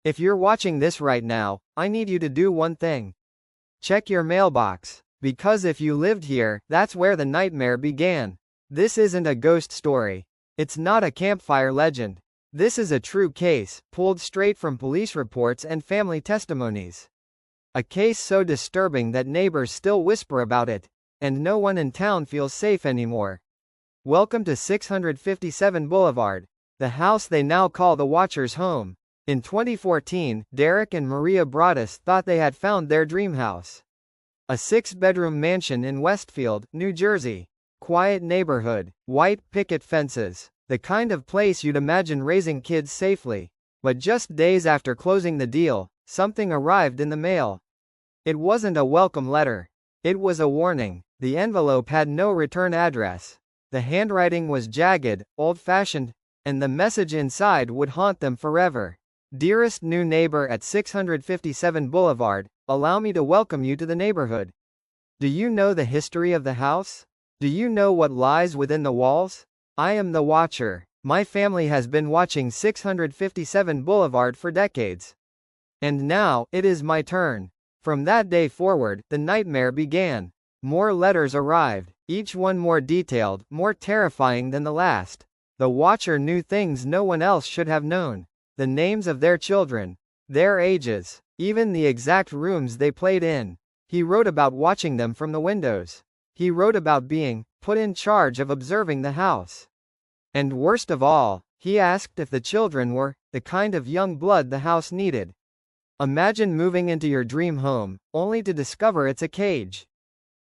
If you're watching this right now, I need you to do one thing. Check your mailbox. Because if you lived here, that's where the nightmare began. This isn't a ghost story. It's not a campfire legend. This is a true case, pulled straight from police reports and family testimonies. A case so disturbing that neighbors still whisper about it, and no one in town feels safe anymore. Welcome to 657 Boulevard, the house they now call the Watcher's home. In 2014, Derek and Maria Broaddus thought they had found their dream house. A 6-bedroom mansion in Westfield, New Jersey. Quiet neighborhood, white picket fences, the kind of place you'd imagine raising kids safely. But just days after closing the deal, something arrived in the mail. It wasn't a welcome letter. It was a warning. The envelope had no return address. The handwriting was jagged, old-fashioned, and the message inside would haunt them forever. Dearest new neighbor at 657 Boulevard, allow me to welcome you to the neighborhood. Do you know the history of the house? Do you know what lies within the walls? I am the Watcher. My family has been watching 657 Boulevard for decades. And now, it is my turn. From that day forward, the nightmare began. More letters arrived, each one more detailed, more terrifying than the last. The Watcher knew things no one else should have known. The names of their children, their ages, even the exact rooms they played in. He wrote about watching them from the windows. He wrote about being put in charge of observing the house. And worst of all, he asked if the children were the kind of young blood the house needed. Imagine moving into your dream home, only to discover it's a cage.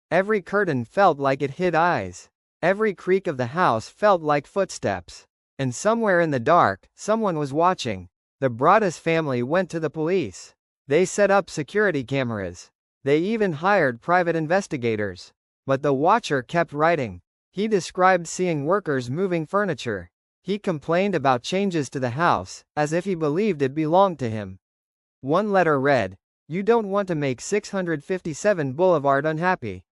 Every curtain felt like it hid eyes. Every creak of the house felt like footsteps. And somewhere in the dark, someone was watching. The Broaddus family went to the police. They set up security cameras. They even hired private investigators. But the Watcher kept writing. He described seeing workers moving furniture. He complained about changes to the house, as if he believed it belonged to him. One letter read, "You don't want to make 657 Boulevard unhappy."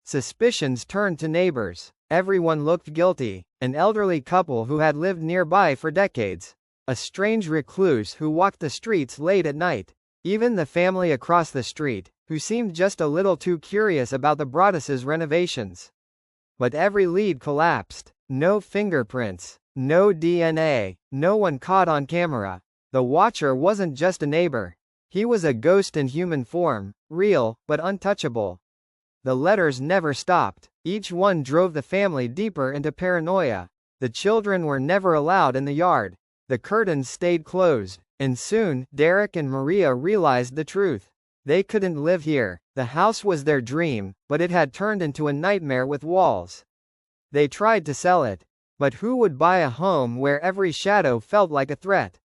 Suspicions turned to neighbors. Everyone looked guilty. An elderly couple who had lived nearby for decades. A strange recluse who walked the streets late at night. Even the family across the street, who seemed just a little too curious about the Broaddus' renovations. But every lead collapsed. No fingerprints. No DNA. No one caught on camera. The Watcher wasn't just a neighbor. He was a ghost in human form, real, but untouchable. The letters never stopped. Each one drove the family deeper into paranoia. The children were never allowed in the yard. The curtains stayed closed. And soon, Derek and Maria realized the truth. They couldn't live here. The house was their dream, but it had turned into a nightmare with walls. They tried to sell it. But who would buy a home where every shadow felt like a threat?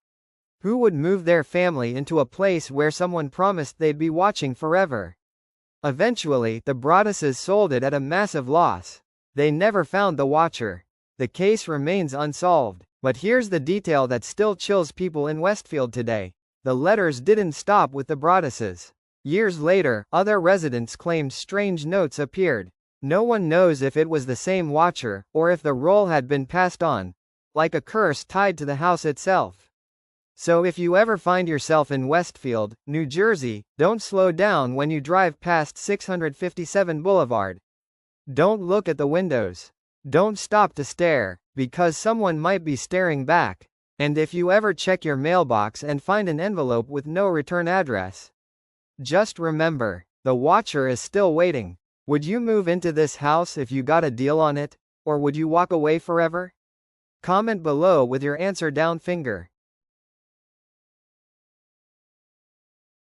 Who would move their family into a place where someone promised they'd be watching forever? Eventually, the Broadduses sold it at a massive loss. They never found the Watcher. The case remains unsolved. But here's the detail that still chills people in Westfield today. The letters didn't stop with the Broadduses. Years later, other residents claimed strange notes appeared. No one knows if it was the same Watcher, or if the role had been passed on, like a curse tied to the house itself. So if you ever find yourself in Westfield, New Jersey, don't slow down when you drive past 657 Boulevard. Don't look at the windows. Don't stop to stare, because someone might be staring back. And if you ever check your mailbox and find an envelope with no return address, just remember, the Watcher is still waiting. Would you move into this house if you got a deal on it? Or would you walk away forever? Comment below with your answer down finger.